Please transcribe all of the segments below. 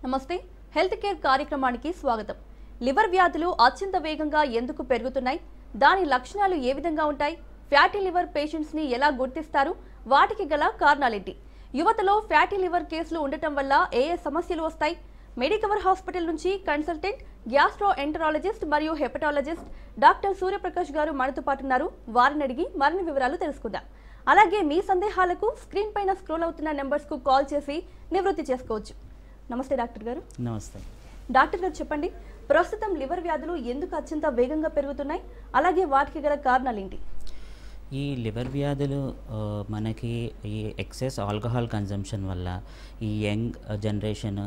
నమస్తే health care కార్యక్రమానికి స్వాగతం. లివర్ వ్యాధులు అత్యంత వేగంగా ఎందుకు పెరుగుతున్నాయి, దాని లక్షణాలు ఏ విధంగా ఉంటాయి, ఫ్యాటీ లివర్ పేషెంట్స్ ని ఎలా గుర్తిస్తారు, వాటికి గల కారణాలేంటి, యువతలో ఫ్యాటీ లివర్ కేసులు ఉండటం వల్ల ఏ సమస్యలు వస్తాయి, మెడికవర్ హాస్పిటల్ నుంచి కన్సల్టెంట్ గ్యాస్ట్రోఎంటరాలజిస్ట్ మరియు హెపటాలజిస్ట్ డాక్టర్ సూర్యప్రకాష్ గారు మనతో పాటు ఉన్నారు. వారిని అడిగి మరిన్ని వివరాలు తెలుసుకుందాం. అలాగే మీ సందేహాలకు స్క్రీన్ పైన స్క్రోల్ అవుతున్న నెంబర్స్ కు కాల్ చేసి నివృత్తి చేసుకోవచ్చు. నమస్తే డాక్టర్ గారు. నమస్తే డాక్టర్ గారు, చెప్పండి, ప్రస్తుతం లివర్ వ్యాధులు ఎందుకు అత్యంత వేగంగా పెరుగుతున్నాయి, అలాగే వాటికి గల కారణాలు ఏంటి? ఈ లివర్ వ్యాధులు మనకి ఈ ఎక్సెస్ ఆల్కహాల్ కన్జంప్షన్ వల్ల, ఈ young generation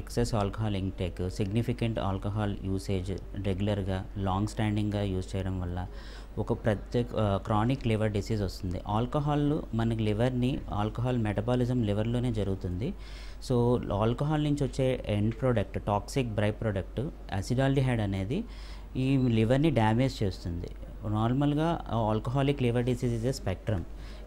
excess alcohol intake, significant alcohol usage రెగ్యులర్గా లాంగ్ స్టాండింగ్గా యూజ్ చేయడం వల్ల ఒక ప్రత్యేక క్రానిక్ లివర్ డిసీజ్ వస్తుంది. ఆల్కహాల్ మనకి లివర్ని ఆల్కహాల్ మెటబాలిజం లివర్లోనే జరుగుతుంది. సో ఆల్కహాల్ నుంచి వచ్చే end product, toxic by product acetaldehyde అనేది ఈ లివర్ని డ్యామేజ్ చేస్తుంది. నార్మల్గా alcoholic liver disease is a spectrum.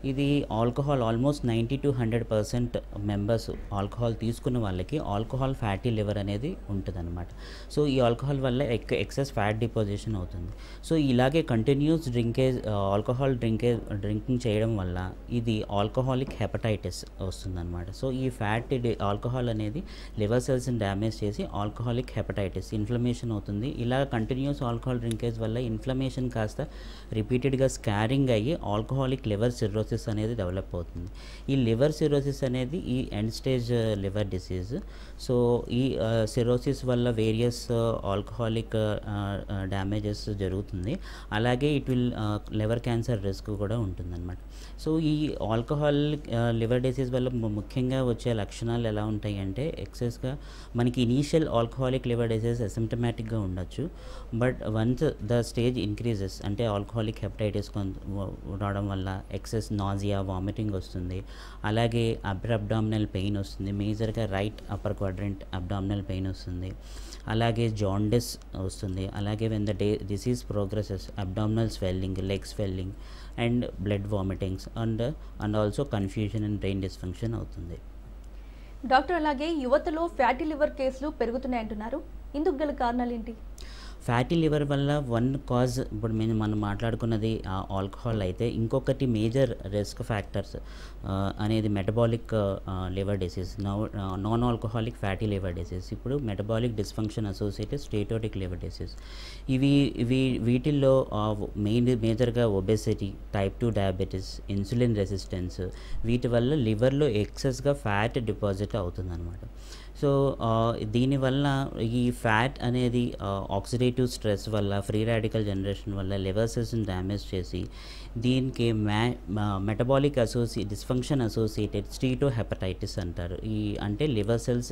ఇది alcohol almost 90 to 100% members alcohol తీసుకున్న వాళ్ళకి ఆల్కహాల్ ఫ్యాటీ లివర్ అనేది ఉంటుంది అనమాట. సో ఈ ఆల్కహాల్ వల్ల ఎక్సెస్ ఫ్యాట్ డిపోజిషన్ అవుతుంది. సో ఇలాగే కంటిన్యూస్ ఆల్కహాల్ డ్రింకింగ్ చేయడం వల్ల ఇది ఆల్కహాలిక్ హెపటైటిస్ వస్తుందన్నమాట. సో ఈ ఆల్కహాల్ అనేది లివర్ సెల్స్ని డ్యామేజ్ చేసి ఆల్కహాలిక్ హెపటైటిస్ ఇన్ఫ్లమేషన్ అవుతుంది. ఇలా కంటిన్యూస్ ఆల్కహాల్ డ్రింకేజ్ వల్ల ఇన్ఫ్లమేషన్ కాస్త రిపీటెడ్గా స్కారింగ్ అయ్యి ఆల్కహాలిక్ లివర్ సిర్రోసిస్ అనేది డెవలప్ అవుతుంది. ఈ లివర్ సిరోసిస్ అనేది ఈ end stage liver disease. So ఈ సిరోసిస్ వల్ల వేరియస్ ఆల్కహాలిక్ డ్యామేజెస్ జరుగుతుంది. అలాగే it will liver cancer risk కూడా ఉంటుందన్నమాట. సో ఈ ఆల్కహాల్ లివర్ డిసీజ్ వల్ల ముఖ్యంగా వచ్చే లక్షణాలు ఎలా ఉంటాయి అంటే, ఎక్సెస్గా మనకి ఇనీషియల్ ఆల్కహాలిక్ లివర్ డిసీజ్ అసిమ్టమాటిక్గా ఉండొచ్చు. But once the stage increases, అంటే ఆల్కహాలిక్ హెపటైటిస్ రావడం వల్ల ఎక్సెస్ నాజియా, వామిటింగ్ వస్తుంది. అలాగే అబ్డామినల్ పెయిన్ వస్తుంది. మేజర్గా right upper quadrant abdominal pain వస్తుంది. అలాగే జాండిస్ వస్తుంది. అలాగే when the disease progresses abdominal swelling, leg swelling and blood vomitings and also confusion and brain dysfunction అవుతుంది. డాక్టర్, అలాగే యువతలో ఫ్యాటీ లివర్ కేసులు పెరుగుతున్నాయంటున్నారు, ఇందుకు గల కారణాలు ఏంటి? ఫ్యాటీ లివర్ వల్ల వన్ కాజ్, ఇప్పుడు మనం మాట్లాడుకున్నది ఆల్కహాల్ అయితే, ఇంకొకటి మేజర్ రిస్క్ ఫ్యాక్టర్స్ అనేది metabolic liver disease, non alcoholic fatty liver disease, ఇప్పుడు metabolic dysfunction associated steatotic liver disease. వీటిల్లో మేజర్గా obesity, type 2 diabetes, insulin resistance, వీటి వల్ల లివర్లో ఎక్సెస్గా ఫ్యాట్ డిపాజిట్ అవుతుందన్నమాట. సో దీనివల్ల ఈ ఫ్యాట్ అనేది ఆక్సిడేటివ్ స్ట్రెస్ వల్ల, ఫ్రీ రాడికల్ జనరేషన్ వల్ల లివర్ సెల్స్ని డ్యామేజ్ చేసి దీనికి metabolic dysfunction associated steato hepatitis అంటారు. ఈ అంటే లివర్ సెల్స్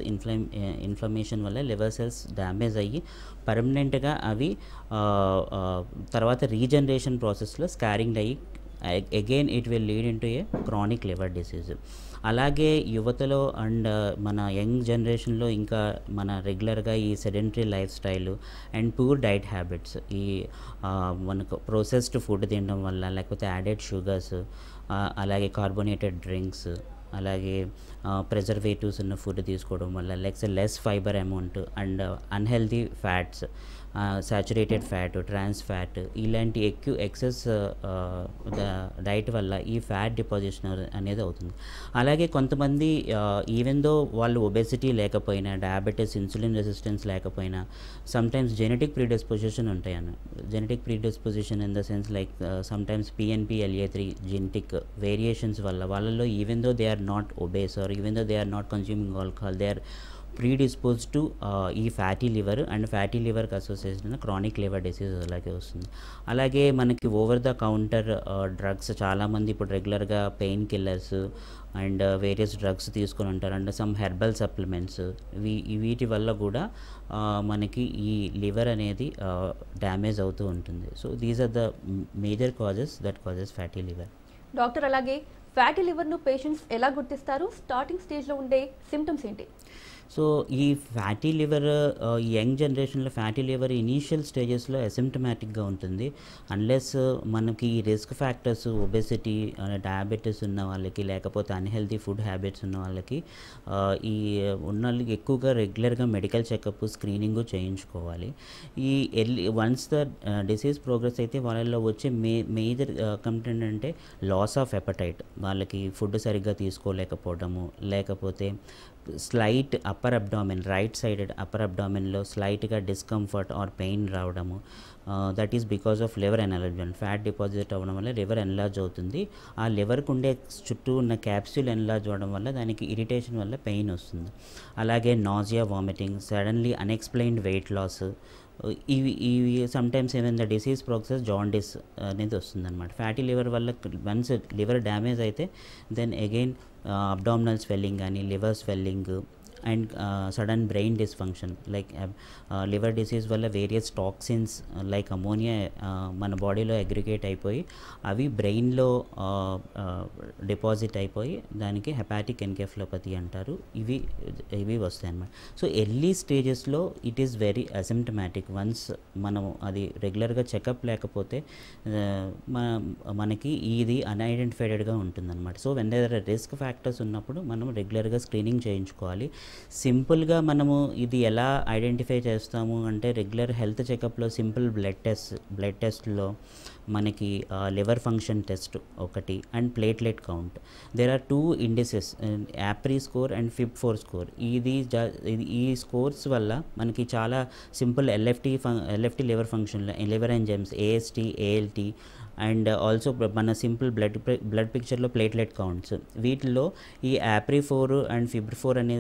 ఇన్ఫ్లమేషన్ వల్ల లివర్ సెల్స్ డ్యామేజ్ అయ్యి పర్మనెంట్గా అవి తర్వాత రీజనరేషన్ ప్రాసెస్లో స్కారింగ్ అయ్యి again it will lead in to A chronic liver disease. అలాగే యువతలో అండ్ మన యంగ్ జనరేషన్లో ఇంకా మన రెగ్యులర్గా ఈ sedentary life style and poor diet habits, ఈ మనకు ప్రాసెస్డ్ ఫుడ్ తినడం వల్ల, లేకపోతే యాడెడ్ షుగర్స్, అలాగే కార్బోనేటెడ్ డ్రింక్స్, అలాగే ప్రిజర్వేటివ్స్ ఉన్న ఫుడ్ తీసుకోవడం వల్ల, less fibre amount and unhealthy fats, saturated fat, trans fat, ఇలాంటి ఎక్సెస్ డైట్ వల్ల ఈ ఫ్యాట్ డిపాజిషన్ అనేది అవుతుంది. అలాగే కొంతమంది ఈవెన్ దో వాళ్ళు ఒబెసిటీ లేకపోయినా, డయాబెటీస్, ఇన్సులిన్ రెసిస్టెన్స్ లేకపోయినా, సమ్టైమ్స్ జెనెటిక్ ప్రీడిస్పోజిషన్ ఉంటాయి అన్న. Genetic predisposition in the sense like sometimes PNPLA3 genetic variations వల్ల వాళ్ళలో even though they are not obese or even though they are not consuming alcohol, they are predisposed to ఈ fatty liver and fatty లివర్కి association అయిన chronic liver disease అలాగే వస్తుంది. అలాగే మనకి over the counter drugs చాలామంది ఇప్పుడు రెగ్యులర్గా pain killers and various drugs తీసుకొని ఉంటారు, అండ్ సమ్ హెర్బల్ సప్లిమెంట్స్, వీటి వల్ల కూడా మనకి ఈ లివర్ అనేది డ్యామేజ్ అవుతూ ఉంటుంది. So these are the major causes that causes fatty liver. Doctor, అలాగే ఫ్యాటీ లివర్ను పేషెంట్స్ ఎలా గుర్తిస్తారు? స్టార్టింగ్ స్టేజ్లో ఉండే సిమ్టమ్స్ ఏంటి? సో ఈ ఫ్యాటీ లివర్ యంగ్ జనరేషన్లో ఫ్యాటీ లివర్ ఇనీషియల్ స్టేజెస్లో అసిమ్టమాటిక్గా ఉంటుంది. అన్లెస్ మనకి ఈ రిస్క్ ఫ్యాక్టర్స్ ఒబెసిటీ, డయాబెటీస్ ఉన్న వాళ్ళకి, లేకపోతే అన్హెల్తీ ఫుడ్ హ్యాబిట్స్ ఉన్న వాళ్ళకి ఈ ఉన్న వాళ్ళకి ఎక్కువగా రెగ్యులర్గా మెడికల్ చెకప్, స్క్రీనింగ్ చేయించుకోవాలి. ఈ వన్స్ ద డిసీజ్ ప్రోగ్రెస్ అయితే వాళ్ళలో వచ్చే మేజర్ కంప్లైంట్ అంటే లాస్ ఆఫ్ ఎపటైట్, వాళ్ళకి ఫుడ్ సరిగ్గా తీసుకోలేకపోవడము, లేకపోతే slight upper abdomen, right sided upper అబ్డామిన్లో స్లైట్గా డిస్కంఫర్ట్ ఆర్ పెయిన్ రావడము. That is because of liver enlargement. Fat deposit అవ్వడం వల్ల లివర్ ఎన్లార్జ్ అవుతుంది. ఆ లివర్కు ఉండే చుట్టూ ఉన్న క్యాప్సూల్ ఎన్లార్జ్ అవ్వడం వల్ల దానికి ఇరిటేషన్ వల్ల పెయిన్ వస్తుంది. అలాగే nausea, vomiting, suddenly unexplained weight loss, ఇవి సమ్టైమ్స్ ఏమైనా డిసీజ్ ప్రోసెస్ జాండిస్ అనేది వస్తుందన్నమాట. ఫ్యాటీ లివర్ వల్ల వన్స్ లివర్ డ్యామేజ్ అయితే దెన్ అగైన్ అబ్డామినల్ స్వెల్లింగ్ కానీ, liver swelling and sudden brain dysfunction. Like liver disease వల్ల వేరియస్ టాక్సిన్స్ లైక్ అమోనియా మన బాడీలో అగ్రిగేట్ అయిపోయి అవి బ్రెయిన్లో డిపాజిట్ అయిపోయి దానికి హెపాటిక్ ఎన్కెఫలోపతి అంటారు. ఇవి వస్తాయి అన్నమాట. సో ఎర్లీ స్టేజెస్లో it is very asymptomatic. Once మనం అది రెగ్యులర్గా చెకప్ లేకపోతే మనకి ఇది అన్ఐడెంటిఫైడెడ్గా ఉంటుందన్నమాట. So when there are risk factors ఉన్నప్పుడు మనం రెగ్యులర్గా స్క్రీనింగ్ చేయించుకోవాలి. సింపుల్గా మనము ఇది ఎలా ఐడెంటిఫై చేస్తాము అంటే రెగ్యులర్ హెల్త్ చెకప్లో సింపుల్ బ్లడ్ టెస్ట్లో మనకి లివర్ ఫంక్షన్ టెస్ట్ ఒకటి and platelet count. There are 2 indices, APRI score and FIB-4 score. ఈ స్కోర్స్ వల్ల మనకి చాలా సింపుల్ ఎల్ఎఫ్టీ లివర్ ఫంక్షన్లో liver enzymes, AST, ALT and also మన సింపుల్ బ్లడ్ పిక్చర్లో ప్లేట్లెట్ కౌంట్స్. వీటిల్లో ఈ యాప్రీ-4 అండ్ FIB-4 అనే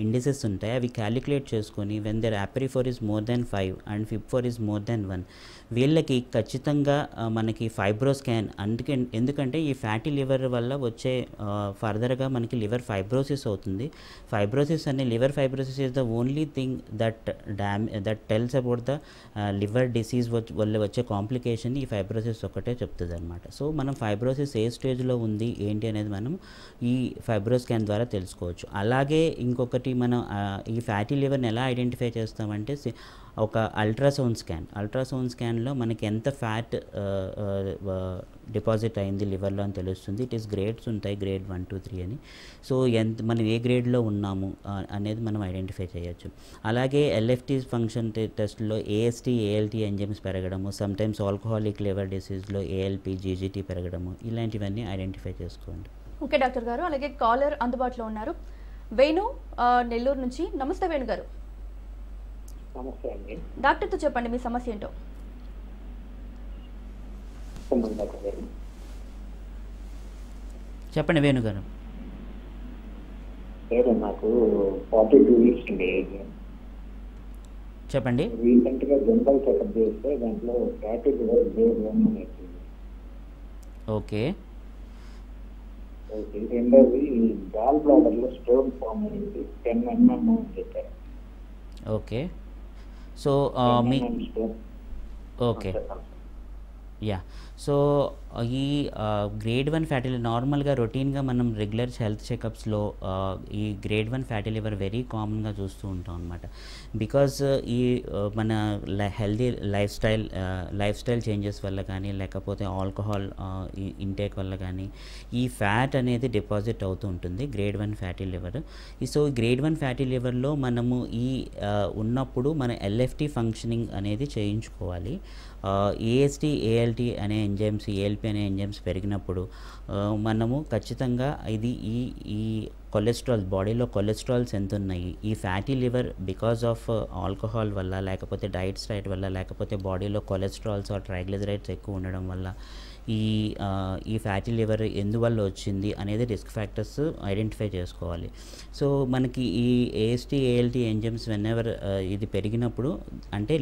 ఇండిసెస్ ఉంటాయి. అవి క్యాలిక్యులేట్ చేసుకొని when there APRI four is more than 5 and FIB-4 is more than 1 వీళ్ళకి ఖచ్చితంగా మనకి ఫైబ్రో స్కాన్. ఎందుకంటే ఈ ఫ్యాటీ లివర్ వల్ల వచ్చే ఫర్దర్గా మనకి లివర్ ఫైబ్రోసిస్ అవుతుంది. ఫైబ్రోసిస్ అనే liver fibrosis is the only thing that tells about the liver disease వల్ల వచ్చే కాంప్లికేషన్ ఈ ఫైబ్రోసిస్ ఒకటే చెప్తుంది అనమాట. సో మనం ఫైబ్రోసిస్ ఏ స్టేజ్లో ఉంది ఏంటి అనేది మనం ఈ ఫైబ్రో స్కాన్ ద్వారా తెలుసుకోవచ్చు. అలాగే ఇంకొకటి మనం ఈ ఫ్యాటీ లివర్ని ఎలా ఐడెంటిఫై చేస్తామంటే ఒక అల్ట్రాసౌండ్ స్కాన్లో మనకి ఎంత ఫ్యాట్ డిపాజిట్ అయింది లివర్లో అని తెలుస్తుంది. ఇట్ ఈస్ గ్రేడ్స్ ఉంటాయి, గ్రేడ్ 1, 2, 3 అని. సో మనం ఏ గ్రేడ్లో ఉన్నాము అనేది మనం ఐడెంటిఫై చేయొచ్చు. అలాగే ఎల్ఎఫ్టీ ఫంక్షన్ టెస్ట్లో AST, ALT ఎంజైమ్స్ పెరగడము, సమ్టైమ్స్ ఆల్కహాలిక్ లివర్ డిసీజ్లో ALP, GGT పెరగడము, ఇలాంటివన్నీ ఐడెంటిఫై చేసుకోండి. ఓకే డాక్టర్ గారు. అలాగే కాలర్ అందుబాటులో ఉన్నారు, వేణు నెల్లూరు నుంచి. నమస్తే వేణు గారు. నమస్తే అండి. డాక్టర్తో చెప్పండి మీ సమస్య ఏంటో. చెప్పండి వేణు గారు. నాకు 42 ఇయర్స్ అండి ఏజ్. చెప్పండి. రీసెంట్ గా జనరల్ చెకప్ చేస్తే దాంట్లో ఫ్యాటీ లివర్ గ్రేడ్ 1 అని వచ్చింది. ఓకే. రెండోది గాల్ బ్లాడర్ లో స్టోన్ ఫామ్ అయింది, 10 mm అని చెప్పారు. ఓకే. సో మీ ఓకే యా. సో ఈ గ్రేడ్ 1 ఫ్యాటీ లివర్ నార్మల్గా రొటీన్గా మనం రెగ్యులర్ హెల్త్ చెకప్స్లో ఈ గ్రేడ్ 1 ఫ్యాటీ లివర్ వెరీ కామన్గా చూస్తూ ఉంటాం అనమాట. బికాజ్ ఈ మన హెల్తీ లైఫ్ స్టైల్ చేంజెస్ వల్ల కానీ, లేకపోతే ఆల్కహాల్ ఇంటేక్ వల్ల కానీ ఈ ఫ్యాట్ అనేది డిపాజిట్ అవుతూ ఉంటుంది grade 1 fatty liver. So grade 1 fatty లివర్లో మనము ఈ ఉన్నప్పుడు మన LFT ఫంక్షనింగ్ అనేది చేయించుకోవాలి. AST, ALT అనే ఎంజైమ్స్, ALP అనే ఎంజైమ్స్ పెరిగినప్పుడు మనము ఖచ్చితంగా ఇది ఈ కొలెస్ట్రాల్, బాడీలో కొలెస్ట్రాల్స్ ఎంత ఉన్నాయి, ఈ fatty liver because of alcohol వల్ల, లేకపోతే డైట్ స్టైల్ వల్ల, లేకపోతే బాడీలో కొలెస్ట్రాల్స్ ఆర్ ట్రైగ్లిజరైడ్స్ ఎక్కువ ఉండడం వల్ల ఈ ఫ్యాటీ లివర్ ఎందువల్ల వచ్చింది అనేది రిస్క్ ఫ్యాక్టర్స్ ఐడెంటిఫై చేసుకోవాలి. సో మనకి ఈ AST, ALT ఎంజైమ్స్ వెన్ఎవర్ ఇది పెరిగినప్పుడు అంటే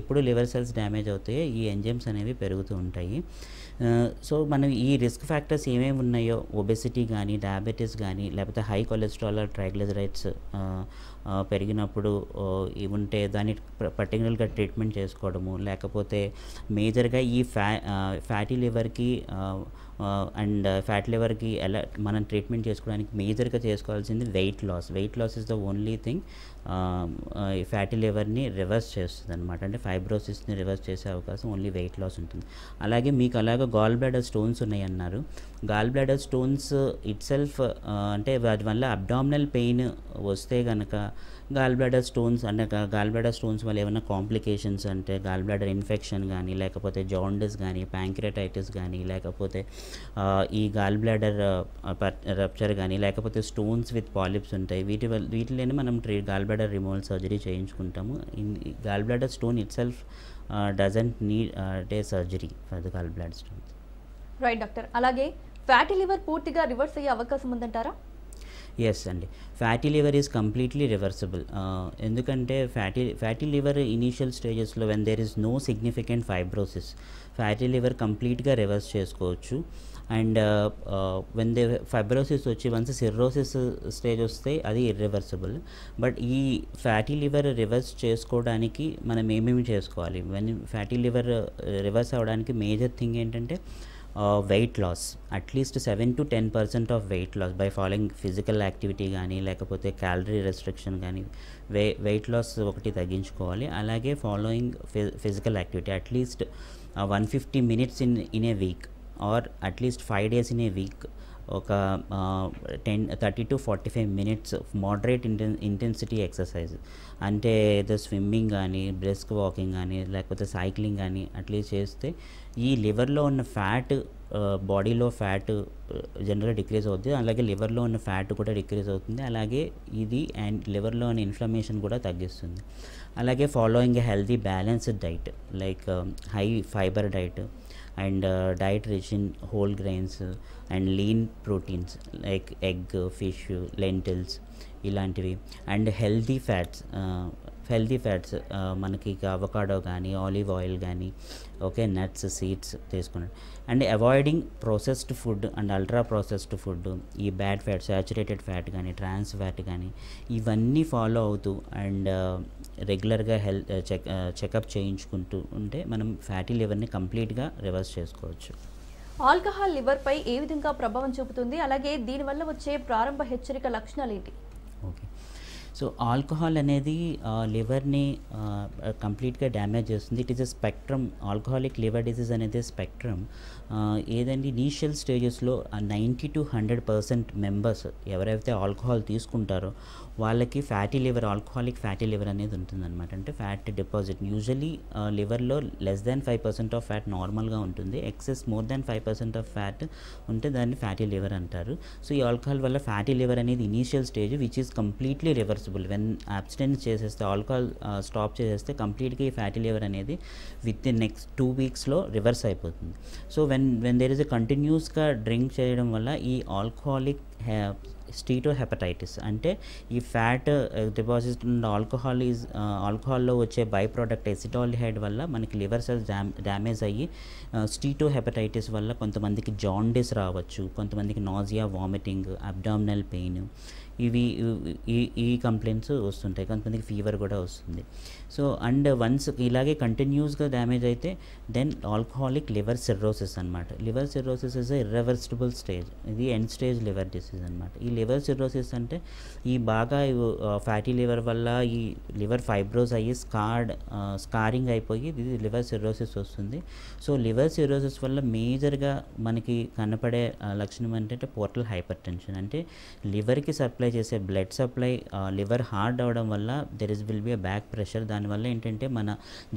ఎప్పుడు లివర్ సెల్స్ డ్యామేజ్ అవుతాయో ఈ ఎంజైమ్స్ అనేవి పెరుగుతూ ఉంటాయి. సో మనం ఈ రిస్క్ ఫ్యాక్టర్స్ ఏమేమి ఉన్నాయో, ఒబెసిటీ కానీ, డయాబెటీస్ కానీ, లేకపోతే హై కొలెస్ట్రాల్, ట్రైగ్లిజరైడ్స్ పెరిగినప్పుడు ఇవి ఉంటే దాన్ని పర్టికులర్గా ట్రీట్మెంట్ చేసుకోవడము, లేకపోతే మేజర్గా ఈ ఫ్యాటీ లివర్కి అండ్ ఫ్యాటీ లివర్కి ఎలా మనం ట్రీట్మెంట్ చేసుకోవడానికి మేజర్గా చేసుకోవాల్సింది weight loss is the only thing fatty లివర్ని రివర్స్ చేస్తుంది అనమాట. అంటే ఫైబ్రోసిస్ని రివర్స్ చేసే అవకాశం ఓన్లీ వెయిట్ లాస్ ఉంటుంది. అలాగే మీకు అలాగే గాల్ బ్లాడర్ స్టోన్స్ ఉన్నాయి అన్నారు. Gall bladder stones itself అంటే వాటి వల్ల అబ్డామినల్ పెయిన్ వస్తే కనుక గాల్ బ్లాడర్ స్టోన్స్ అంటే గాల్ బ్లాడర్ స్టోన్స్ వల్ల ఏమైనా కాంప్లికేషన్స్ అంటే గాల్ బ్లాడర్ ఇన్ఫెక్షన్ కానీ, లేకపోతే జాండిస్ కానీ, ప్యాంక్రియాటైటిస్ కానీ, లేకపోతే ఈ గాల్ బ్లాడర్ రప్చర్ కానీ, లేకపోతే స్టోన్స్ విత్ పాలిప్స్ ఉంటాయి. వీటిలోనే మనం గాల్ బ్లాడర్ రిమూవల్ సర్జరీ చేయించుకుంటాము. Gall bladder stone itself doesn't need the surgery for the gall bladder stone. Right doctor. అలాగే ఫ్యాటీ లివర్ పూర్తిగా రివర్స్ అయ్యే అవకాశం ఉందంటారా? ఎస్ అండి, fatty liver is completely reversible. ఎందుకంటే ఫ్యాటీ లివర్ ఇనీషియల్ స్టేజెస్లో when there is no significant fibrosis fatty liver కంప్లీట్గా reverse చేసుకోవచ్చు. అండ్ వెన్ దే ఫైబ్రోసిస్ వచ్చి వన్స్ సిర్రోసిస్ స్టేజ్ వస్తే అది ఇర్రివర్సిబుల్. బట్ ఈ ఫ్యాటీ లివర్ రివర్స్ చేసుకోవడానికి మనం ఏమేమి చేసుకోవాలి? వెన్ ఫ్యాటీ లివర్ రివర్స్ అవ్వడానికి మేజర్ థింగ్ ఏంటంటే weight loss, at least 7 to 10% of weight loss by following physical activity కానీ, లేకపోతే క్యాలరీ రెస్ట్రిక్షన్ కానీ, వెయిట్ లాస్ ఒకటి తగ్గించుకోవాలి. అలాగే following physical activity at least 150 minutes in a week or at least 5 days in a week. ఒక 30 to 45 minutes moderate intensity exercise అంటే ఏదో swimming కానీ, బ్రిస్క్ వాకింగ్ కానీ, లేకపోతే సైక్లింగ్ కానీ అట్లీస్ట్ చేస్తే ఈ లివర్లో ఉన్న ఫ్యాట్ బాడీలో ఫ్యాట్ జనరల్గా డిక్రీజ్ అవుతుంది. అలాగే లివర్లో ఉన్న ఫ్యాట్ కూడా డిక్రీజ్ అవుతుంది. అలాగే ఇది అండ్ లివర్లో ఉన్న ఇన్ఫ్లమేషన్ కూడా తగ్గిస్తుంది. అలాగే following a healthy balanced diet like high fibre diet and diet rich in whole grains and lean proteins like egg, fish, lintels ఇలాంటివి. అండ్ హెల్తీ ఫ్యాట్స్ మనకి అవకాడో కానీ, ఆలివ్ ఆయిల్ కానీ, ఓకే, నట్స్, సీడ్స్ తీసుకున్నాడు. And avoiding processed food and ultra processed food, ఈ bad fat, saturated fat కానీ, ట్రాన్స్ fat కానీ ఇవన్నీ follow అవుతూ అండ్ రెగ్యులర్గా చెకప్ చేయించుకుంటూ ఉంటే మనం ఫ్యాటీ లివర్ని కంప్లీట్గా రివర్స్ చేసుకోవచ్చు. ఆల్కహాల్ లివర్పై ఏ విధంగా ప్రభావం చూపుతుంది? అలాగే దీనివల్ల వచ్చే ప్రారంభ హెచ్చరిక లక్షణాలు ఏంటి? ఓకే, సో ఆల్కహాల్ అనేది లివర్ని కంప్లీట్గా డ్యామేజ్ చేస్తుంది. It is a spectrum. Alcoholic liver disease అనేది స్పెక్ట్రమ్. ఏదంటే ఇనీషియల్ స్టేజెస్లో 90 to 100% మెంబర్స్ ఎవరైతే ఆల్కహాల్ తీసుకుంటారో వాళ్ళకి fatty liver, alcoholic fatty liver అనేది ఉంటుందన్నమాట. అంటే ఫ్యాట్ డిపాజిట్ యూజువలీ లివర్లో లెస్ దాన్ 5% ఆఫ్ ఫ్యాట్ నార్మల్గా ఉంటుంది. Excess more than 5% of fat ఉంటే దాన్ని ఫ్యాటీ లివర్ అంటారు. సో ఈ ఆల్కహాల్ వల్ల ఫ్యాటీ లివర్ అనేది initial stage which is completely reversible. When abstinence చేసేస్తే, ఆల్కహాల్ స్టాప్ చేసేస్తే కంప్లీట్గా ఈ ఫ్యాటీ లివర్ అనేది విత్ ఇన్ నెక్స్ట్ 2 weeksలో రివర్స్ అయిపోతుంది. So when there is a కంటిన్యూస్గా డ్రింక్ చేయడం వల్ల ఈ ఆల్కహాలిక్ స్టీటోహెపటైటిస్ అంటే ఈ ఫ్యాట్ డిపాజిట్ ఆల్కహాల్లో వచ్చే బై ప్రోడక్ట్ ఎసిటాల్డిహైడ్ వల్ల మనకి లివర్ సెల్స్ డ్యామేజ్ అయ్యి స్టీటోహెపటైటిస్ వల్ల కొంతమందికి జాండిస్ రావచ్చు, కొంతమందికి నాజియా, వామిటింగ్, అబ్డామినల్ పెయిన్ ఈ కంప్లైంట్స్ వస్తుంటాయి. కొంతమందికి ఫీవర్ కూడా వస్తుంది. సో అండ్ వన్స్ ఇలాగే కంటిన్యూస్గా డ్యామేజ్ అయితే దెన్ ఆల్కహాలిక్ లివర్ సిర్రోసిస్ అనమాట. Liver cirrhosis is a irreversible stage. ఇది ఎండ్ స్టేజ్ లివర్ డిసీజ్ అనమాట. ఈ లివర్ సిర్రోసిస్ అంటే ఈ బాగా ఫ్యాటీ లివర్ వల్ల ఈ లివర్ ఫైబ్రోస్ అయ్యి స్కారింగ్ అయిపోయి ఇది లివర్ సిర్రోసిస్ వస్తుంది. సో లివర్ సిర్రోసిస్ వల్ల మేజర్గా మనకి కనపడే లక్షణం ఏంటంటే పోర్టల్ హైపర్ టెన్షన్. అంటే లివర్కి సప్లై చేసే బ్లడ్ సప్లై లివర్ హార్డ్ అవడం వల్ల విల్ బి బ్యాక్ ప్రెషర్. దానివల్ల ఏంటంటే మన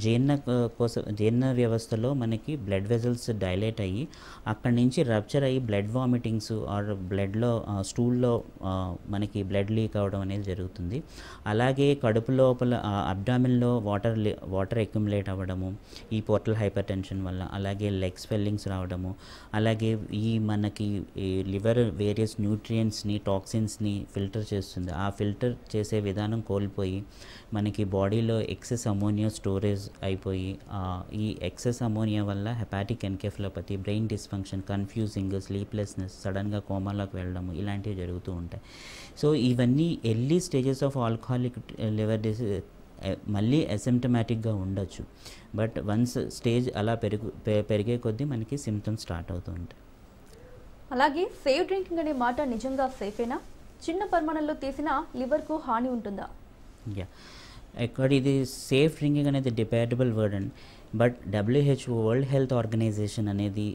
జీర్ణ వ్యవస్థలో మనకి బ్లడ్ వెజల్స్ డైలేట్ అయ్యి అక్కడి నుంచి రప్చర్ అయ్యి బ్లడ్ వామిటింగ్స్ ఆర్ బ్లడ్లో స్టూల్లో మనకి బ్లడ్ లీక్ అవ్వడం అనేది జరుగుతుంది. అలాగే కడుపు లోపల అబ్డామిన్లో వాటర్ అక్యుములేట్ అవ్వడము ఈ పోర్టల్ హైపర్ టెన్షన్ వల్ల. అలాగే లెగ్ స్వెల్లింగ్స్ రావడము. అలాగే మనకి లివర్ వేరియస్ న్యూట్రియంట్స్ని, టాక్సిన్స్ని ఫిల్టర్ చేస్తుంది. ఆ ఫిల్టర్ చేసే విధానం కోల్పోయి మనకి బాడీలో ఎక్సెస్ అమోనియా స్టోరేజ్ అయిపోయి ఈ ఎక్సెస్ అమోనియా వల్ల hepatic encephalopathy, brain dysfunction, confusing, sleeplessness, సడన్గా కోమాలోకి వెళ్ళడము ఇలాంటివి జరుగుతూ ఉంటాయి. సో ఇవన్నీ early stages of alcoholic liver disease మళ్ళీ అసిమ్టమాటిక్గా ఉండొచ్చు. బట్ వన్స్ స్టేజ్ అలా పెరిగే కొద్దీ మనకి సిమ్టమ్స్ స్టార్ట్ అవుతూ ఉంటాయి. అలాగే సేఫ్ డ్రింకింగ్ అనే మాట నిజంగా సేఫేనా? చిన్న పరిమాణంలో తీసినా లివర్కు హాని ఉంటుందా? యా, ఇక్కడ ఇది సేఫ్ డ్రింకింగ్ అనేది debatable word and but WHO world health organisation అనేది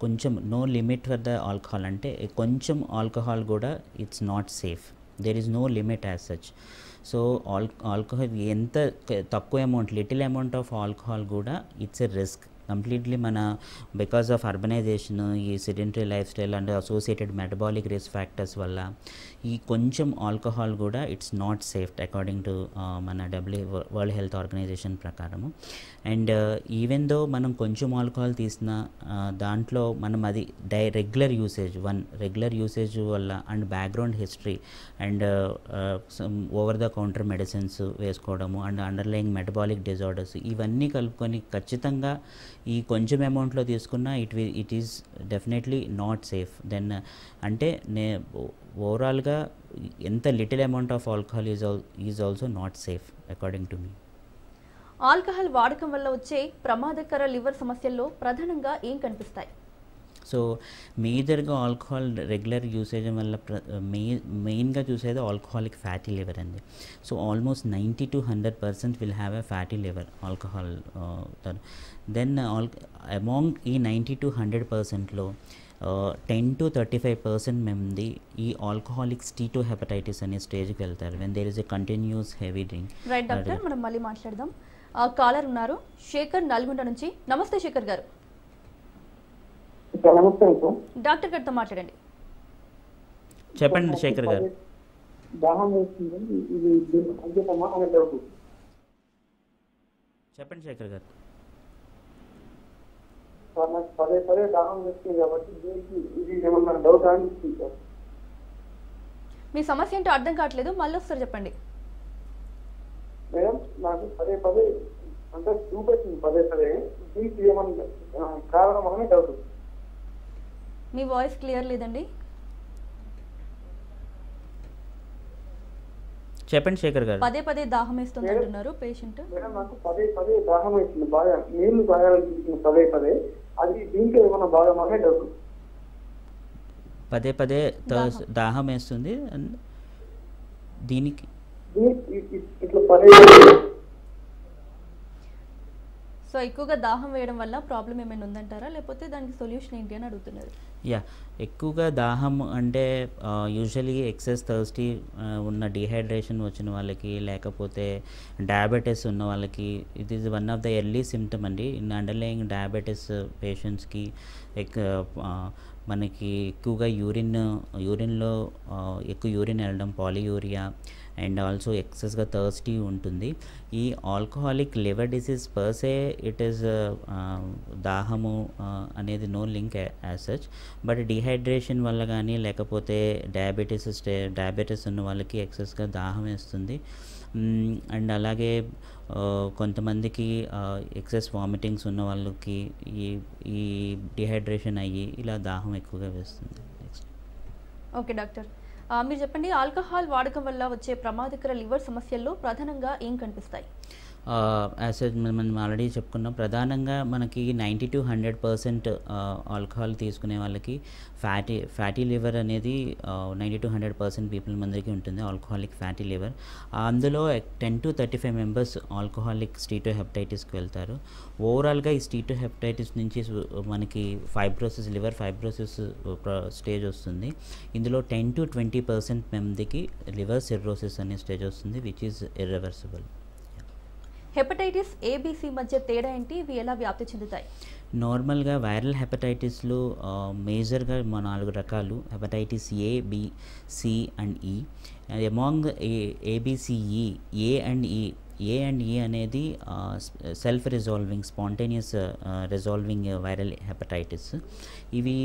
కొంచెం no limit for the alcohol, అంటే కొంచెం ఆల్కహాల్ కూడా it's not safe. There is no limit as such. So alcohol ఎంత తక్కువ amount, little amount of alcohol కూడా it's a risk completely. మన because of urbanisation, ఈ sedentary life style and associated metabolic risk factors వల్ల ఈ కొంచెం alcohol కూడా it's not safe according to మన వరల్డ్ హెల్త్ ఆర్గనైజేషన్ ప్రకారము. అండ్ ఈవెన్ దో మనం కొంచెం ఆల్కహాల్ తీసిన దాంట్లో మనం అది రెగ్యులర్ యూసేజ్ వల్ల and background history and over the counter medicines వేసుకోవడము అండ్ అండర్లయింగ్ మెటబాలిక్ డిజార్డర్స్ ఇవన్నీ కలుపుకొని ఖచ్చితంగా ఈ కొంచెం అమౌంట్లో తీసుకున్న it is definitely not safe. Then అంటే ఓవరాల్గా ఎంత little amount of alcohol is also not safe according to me. Alcohol వాడకం వల్ల వచ్చే ప్రమాదకర లివర్ సమస్యల్లో ప్రధానంగా ఏం కనిపిస్తాయి? సో మేజర్గా ఆల్కహాల్ రెగ్యులర్ యూసేజ్ వల్ల మెయిన్గా చూసేది ఆల్కహాలిక్ ఫ్యాటీ లివర్ అండి. So almost 90 to 100% will have a fatty liver alcohol. Then among ఈ 90 to 100%లో 10 to 35% మంది ఈ ఆల్కహాలిక్ స్టీటోహెపటైటిస్ అనే స్టేజ్కి వెళ్తారు when there is a continuous heavy drink. Right doctor, మనం మళ్ళీ మాట్లాడదాం. కాలర్ ఉన్నారు, శేఖర్ నల్గొండ నుంచి. నమస్తే శేఖర్ గారు. డాక్టర్ గారితో మాట్లాడండి. చెప్పండి శేఖర్ గారు. చెప్పండి శేఖర్ గారు. పదే పదే దాహం వేస్తుంది కాబట్టి ఇది ఏమన్నా డౌట్ అనిపిస్తుంది సార్. మీ సమస్య ఏంటో అర్థం కావట్లేదు, మళ్ళీ ఒకసారి చెప్పండి. మేడం నాకు పదే పదే అంటే చూపెట్టింది పదే పదే, దీనికి ఏమన్నా కారణం అని డౌట్. మీ వాయిస్ క్లియర్ లేదండి. చెప్పండి శేఖర్ గారు. పదే పదే దాహం వేస్తుంది అంటున్నారు పేషెంట్. మేడం నాకు పదే పదే దాహం వేస్తుంది, బాగా నీళ్లు తాగాలనిపిస్తుంది పదే పదే, అది దీంట్లో ఏమన్నా బాగా మానే డౌట్. పదే పదే దాహం వేస్తుంది దీనికి ఇట్లా పదే. సో ఎక్కువగా దాహం వేయడం వల్ల ప్రాబ్లం ఏమైనా ఉందంటారా, లేకపోతే దానికి సొల్యూషన్ ఏంటి అని అడుగుతున్నారు? యా, ఎక్కువగా దాహం అంటే యూజువలీ ఎక్సెస్ థర్స్టీ ఉన్న డిహైడ్రేషన్ వచ్చిన వాళ్ళకి, లేకపోతే డయాబెటీస్ ఉన్న వాళ్ళకి it is one of the early symptom అండి. ఇన్ అండర్లయింగ్ డయాబెటీస్ పేషెంట్స్కి మనకి ఎక్కువగా యూరిన్లో ఎక్కువ యూరిన్ వెళ్ళడం, పాలియూరియా అండ్ ఆల్సో ఎక్సెస్గా థర్స్టీ ఉంటుంది. ఈ alcoholic liver disease per se it is దాహము అనేది no link as such, but dehydration వల్ల కానీ లేకపోతే డయాబెటీస్ ఉన్న వాళ్ళకి ఎక్సెస్గా దాహం వేస్తుంది. అండ్ అలాగే కొంతమందికి ఎక్సెస్ వామిటింగ్స్ ఉన్న వాళ్ళకి ఈ డిహైడ్రేషన్ అయ్యి ఇలా దాహం ఎక్కువగా వేస్తుంది. ఓకే డాక్టర్, మీరు చెప్పండి, ఆల్కహాల్ వాడకం వల్ల వచ్చే ప్రమాదకర లివర్ సమస్యల్లో ప్రధానంగా ఏం కనిపిస్తాయి? యాజ్ మనం ఆల్రెడీ చెప్పుకున్నాం, ప్రధానంగా మనకి 90 to 100% ఆల్కహాల్ తీసుకునే వాళ్ళకి ఫ్యాటీ లివర్ అనేది 90 to 100% పీపుల్ మందికి ఉంటుంది, ఆల్కహాలిక్ ఫ్యాటీ లివర్. అందులో 10 to 35 మెంబర్స్ ఆల్కహాలిక్ స్టీటోహెపటైటిస్కి వెళ్తారు. ఓవరాల్గా ఈ స్టీటోహెపటైటిస్ నుంచి మనకి లివర్ ఫైబ్రోసిస్ స్టేజ్ వస్తుంది. ఇందులో 10 to 20% మందికి లివర్ సిర్రోసిస్ అనే స్టేజ్ వస్తుంది, which is irreversible. Hepatitis A B C మధ్య తేడా ఏంటి, ఇవి ఎలా వ్యాప్తి చెందుతాయి? నార్మల్గా వైరల్ హెపటైటిస్లో మేజర్గా 4 రకాలు: hepatitis A, B, C and E. Among A B C E, A and E అనేది self resolving, spontaneous resolving viral hepatitis. ఇవి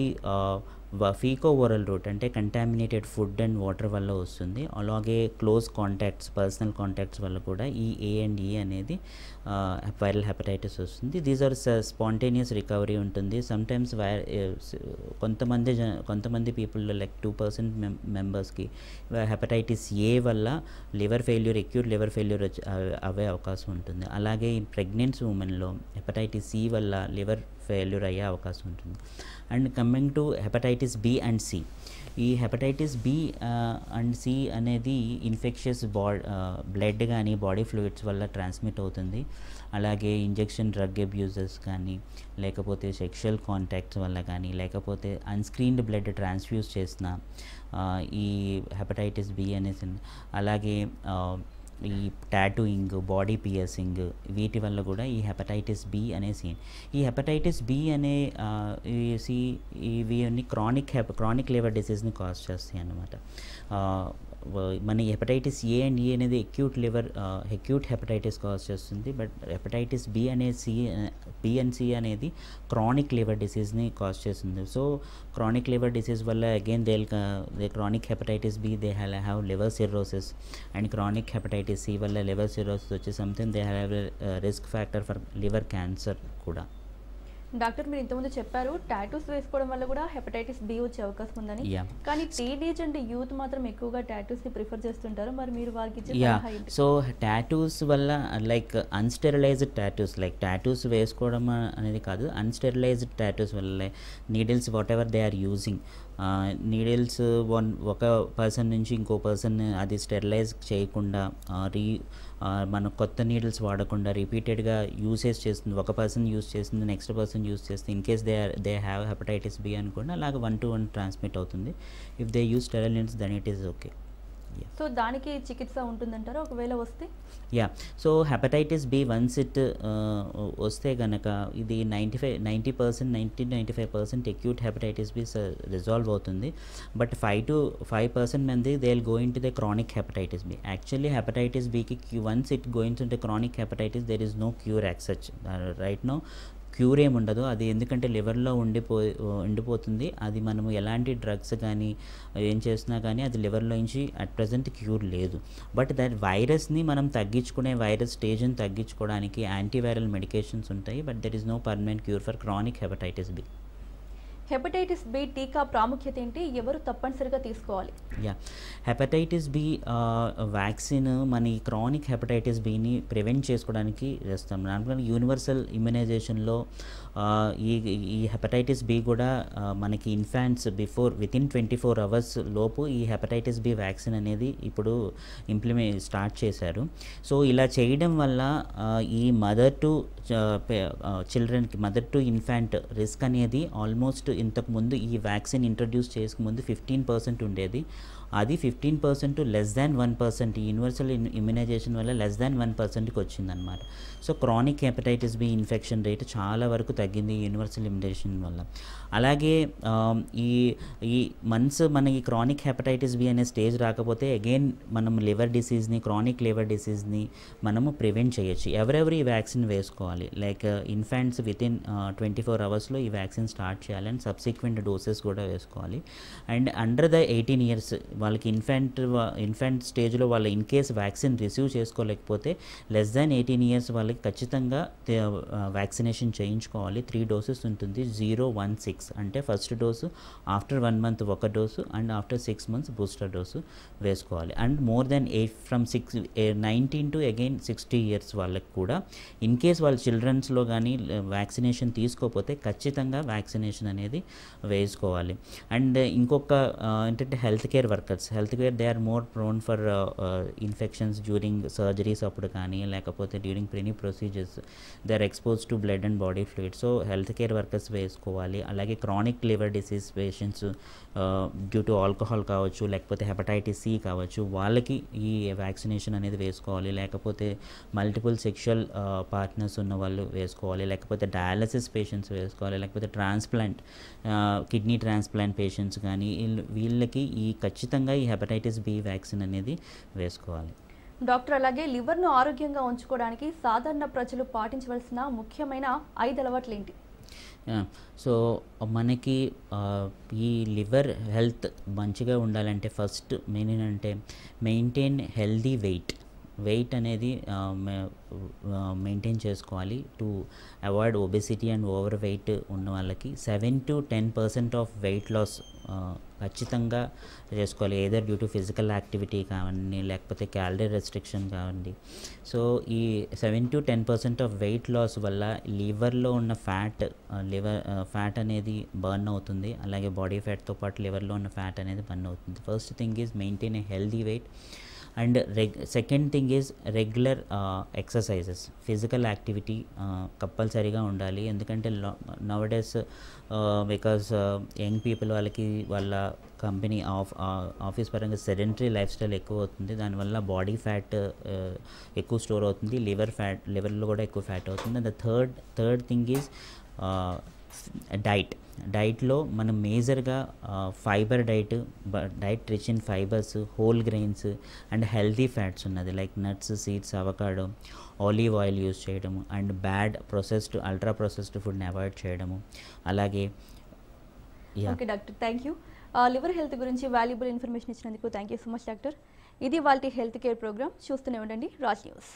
ఫీకో ఓరల్ రూట్ అంటే కంటామినేటెడ్ ఫుడ్ అండ్ వాటర్ వల్ల వస్తుంది. అలాగే క్లోజ్ కాంటాక్ట్స్, పర్సనల్ కాంటాక్ట్స్ వల్ల కూడా ఈ ఏ అండ్ ఈ అనేది వైరల్ హెపటైటిస్ వస్తుంది. దీస్ ఆర్ స్పాంటేనియస్ రికవరీ ఉంటుంది. సమ్టైమ్స్ కొంతమంది పీపుల్లో లైక్ 2% మెంబర్స్కి హెపటైటిస్ ఏ వల్ల అక్యూట్ లివర్ ఫెయిల్యూర్ అవే అవకాశం ఉంటుంది. అలాగే ఈ ప్రెగ్నెన్సీ ఉమెన్లో హెపటైటిస్ సి వల్ల లివర్ ఫెయిల్యూర్ అయ్యే అవకాశం ఉంటుంది. And coming to hepatitis B and C, ఈ హెపటైటిస్ బి అండ్ సి అనేది ఇన్ఫెక్షియస్ బ్లడ్ కానీ బాడీ ఫ్లూయిడ్స్ వల్ల ట్రాన్స్మిట్ అవుతుంది. అలాగే ఇంజెక్షన్ డ్రగ్ అబ్యూజెస్ కానీ, లేకపోతే సెక్షువల్ కాంటాక్ట్స్ వల్ల కానీ, లేకపోతే అన్స్క్రీన్డ్ బ్లడ్ ట్రాన్స్ఫ్యూజ్ చేసిన ఈ హెపటైటిస్ బి అనేసి, అలాగే ఈ టాటూయింగ్, బాడీ పియర్సింగ్, వీటి వల్ల కూడా ఈ హెపటైటిస్ బి అనేసి, ఈ హెపటైటిస్ బి అనే ఇవి అన్ని క్రానిక్ లివర్ డిసీజ్ని కాజ్ చేస్తాయి అన్నమాట. మన హెపటైటిస్ ఏ అండ్ ఈ అనేది అక్యూట్ హెపటైటిస్ కాజ్ చేస్తుంది. But hepatitis B and C అనేది క్రానిక్ లివర్ డిసీజ్ని కాజ్ చేస్తుంది. సో క్రానిక్ లివర్ డిసీజ్ వల్ల again they chronic hepatitis B they have liver cirrhosis, and chronic hepatitis C వల్ల liver cirrhosis వచ్చే something they have risk factor for liver cancer కూడా. Doctor, మీరు ఇంతకుముందు చెప్పారు tattoos వేసుకోవడం వల్ల కూడా హెపటైటిస్ బి వచ్చే అవకాశం ఉందని. కానీ టీనేజ్ అండ్ యూత్ మాత్రం ఎక్కువగా టాటూస్ ని ప్రిఫర్ చేస్తుంటారు. మరి మీరు వారికి ఇచ్చే సలహా ఏంటి? సో టాటూస్ వల్ల like unsterilised tattoos, like tattoos వేసుకోవడం అనేది కాదు, అన్స్టెరిలైజ్డ్ టాటూస్ వల్ల needles whatever they are using, needles ఒక పర్సన్ నుంచి ఇంకో పర్సన్ అది స్టెరిలైజ్ చేయకుండా మన కొత్త నీడిల్స్ వాడకుండా రిపీటెడ్గా యూసేజ్ చేస్తుంది, ఒక పర్సన్ యూస్ చేస్తుంది, నెక్స్ట్ పర్సన్ యూస్ చేస్తుంది. In case they have hepatitis B అనుకోండి, అలాగే 1 to 1 ట్రాన్స్మిట్ అవుతుంది. If they use sterile needles then it is okay. So దానికి చికిత్స ఉంటుందంటారా ఒకవేళ వస్తే? So hepatitis B once it వస్తే కనుక ఇది 90-95% అక్యూట్ హెపటైటిస్ బి రిజాల్వ్ అవుతుంది. బట్ 5% మంది they will go into the chronic hepatitis B. Actually hepatitis బికి once it goings in to chronic hepatitis there is no cure as such right no. Cure ఏమి ఉండదు అది, ఎందుకంటే లివర్లో ఉండిపోతుంది. అది మనము ఎలాంటి డ్రగ్స్ కానీ ఏం చేసినా కానీ అది లివర్లో నుంచి అట్ ప్రజెంట్ క్యూర్ లేదు. బట్ దట్ వైరస్ని మనం వైరస్ స్టేజ్ని తగ్గించుకోవడానికి యాంటీవైరల్ మెడికేషన్స్ ఉంటాయి. But there is no permanent cure for chronic hepatitis B. Hepatitis B టీకా ప్రాముఖ్యత ఏంటి? ఎవరు తప్పనిసరిగా తీసుకోవాలి? హెపటైటిస్ బి వ్యాక్సిన్ మన ఈ క్రానిక్ హెపటైటిస్ బిని ప్రివెంట్ చేసుకోవడానికి చేస్తాం. నార్మల్గా యూనివర్సల్ ఇమ్యునైజేషన్లో ఈ హెపటైటిస్ బి కూడా మనకి ఇన్ఫాంట్స్ వితిన్ 24 hours లోపు ఈ హెపటైటిస్ బి వ్యాక్సిన్ అనేది ఇప్పుడు స్టార్ట్ చేశారు. సో ఇలా చేయడం వల్ల ఈ మదర్ టు చిల్డ్రన్కి, మదర్ టు ఇన్ఫాంట్ రిస్క్ అనేది ఆల్మోస్ట్ ఇంతకుముందు ఈ వ్యాక్సిన్ ఇంట్రడ్యూస్ చేసుకుముందు 15% ఉండేది. అది 15% టు <1%, ఈ యూనివర్సల్ ఇమ్యునైజేషన్ వల్ల <1%కి వచ్చిందనమాట. So chronic hepatitis B infection rate చాలా వరకు తగ్గింది యూనివర్సల్ ఇమ్యునైజేషన్ వల్ల. అలాగే ఈ మన ఈ క్రానిక్ హెపటైటిస్ బి అనే స్టేజ్ రాకపోతే అగైన్ మనం క్రానిక్ లివర్ డిసీజ్ని మనము ప్రివెంట్ చేయొచ్చు. ఎవరెవరు ఈ వ్యాక్సిన్ వేసుకోవాలి, లైక్ ఇన్ఫాంట్స్ వితిన్ 24 hours ఈ వ్యాక్సిన్ స్టార్ట్ చేయాలి అండ్ సబ్సిక్వెంట్ డోసెస్ కూడా వేసుకోవాలి. అండ్ అండర్ ద 18 years వాళ్ళకి ఇన్ఫాంట్ స్టేజ్లో వాళ్ళు ఇన్ కేస్ వ్యాక్సిన్ రిసీవ్ చేసుకోలేకపోతే <18 years వాళ్ళకి ఖచ్చితంగా వ్యాక్సినేషన్ చేయించుకోవాలి. 3 doses ఉంటుంది, 0, 1, 6. అంటే ఫస్ట్ డోసు ఆఫ్టర్ 1 month ఒక dose and after 6 months booster dose వేసుకోవాలి. And more than 19 to 60 years వాళ్ళకి కూడా ఇన్ కేస్ వాళ్ళ చిల్డ్రన్స్లో కానీ వ్యాక్సినేషన్ తీసుకోకపోతే ఖచ్చితంగా వ్యాక్సినేషన్ అనేది వేసుకోవాలి. అండ్ ఇంకొక ఏంటంటే health care they are more prone for infections during surgeries అప్పుడు కానీ, లేకపోతే డ్యూరింగ్ ప్రెనీ procedures they are expose to blood and body fluid. So health care workers వేసుకోవాలి. అలాగే chronic liver disease patients due to alcohol కావచ్చు, లేకపోతే hepatitis C కావచ్చు, వాళ్ళకి ఈ వ్యాక్సినేషన్ అనేది వేసుకోవాలి. లేకపోతే మల్టిపుల్ సెక్షువల్ పార్ట్నర్స్ ఉన్న వాళ్ళు వేసుకోవాలి. లేకపోతే డయాలసిస్ పేషెంట్స్ వేసుకోవాలి. లేకపోతే కిడ్నీ ట్రాన్స్ప్లాంట్ పేషెంట్స్ కానీ వీళ్ళకి ఖచ్చితంగా ఈ హెపటైటిస్ బి వ్యాక్సిన్ అనేది వేసుకోవాలి. డాక్టర్, అలాగే లివర్ను ఆరోగ్యంగా ఉంచుకోవడానికి సాధారణ ప్రజలు పాటించవలసిన ముఖ్యమైన 5 అలవాట్లు ఏంటి? సో మనకి ఈ లివర్ హెల్త్ మంచిగా ఉండాలంటే ఫస్ట్ ఏంటంటే మెయింటైన్ హెల్దీ వెయిట్ అనేది మెయింటైన్ చేసుకోవాలి. To avoid obesity and over weight ఉన్న వాళ్ళకి 7 to 10% ఆఫ్ వెయిట్ లాస్ ఖచ్చితంగా చేసుకోవాలి, either due to physical activity కావండి లేకపోతే క్యాలరీ రెస్ట్రిక్షన్ కావండి. సో ఈ 7 to 10% ఆఫ్ వెయిట్ లాస్ వల్ల లివర్లో ఉన్న ఫ్యాట్ అనేది బర్న్ అవుతుంది, అలాగే బాడీ ఫ్యాట్తో పాటు లివర్లో ఉన్న ఫ్యాట్ అనేది బర్న్ అవుతుంది. First thing is maintain a healthy weight and second thing is regular exercises, physical activity కంపల్సరీగా ఉండాలి. ఎందుకంటే నవడేస్ బికాస్ యంగ్ పీపుల్ వాళ్ళకి వాళ్ళ కంపెనీ ఆఫీస్ పరంగా సెడెంటరీ లైఫ్ స్టైల్ ఎక్కువ అవుతుంది, దానివల్ల బాడీ ఫ్యాట్ ఎక్కువ స్టోర్ అవుతుంది, లివర్లో కూడా ఎక్కువ ఫ్యాట్ అవుతుంది. And the third thing is డైట్లో మనం మేజర్గా fibre diet rich in fibres, whole grains and healthy fats ఉన్నది like nuts, seeds, avocado, olive oil use చేయడము అండ్ అల్ట్రా ప్రాసెస్డ్ ఫుడ్ని అవాయిడ్ చేయడము. అలాగే okay doctor, thank you. Liver health గురించి valuable information ఇచ్చినందుకు thank you so much doctor. ఇది వాళ్ళ health care programme. చూస్తూనే ఉండండి రాజ్ న్యూస్.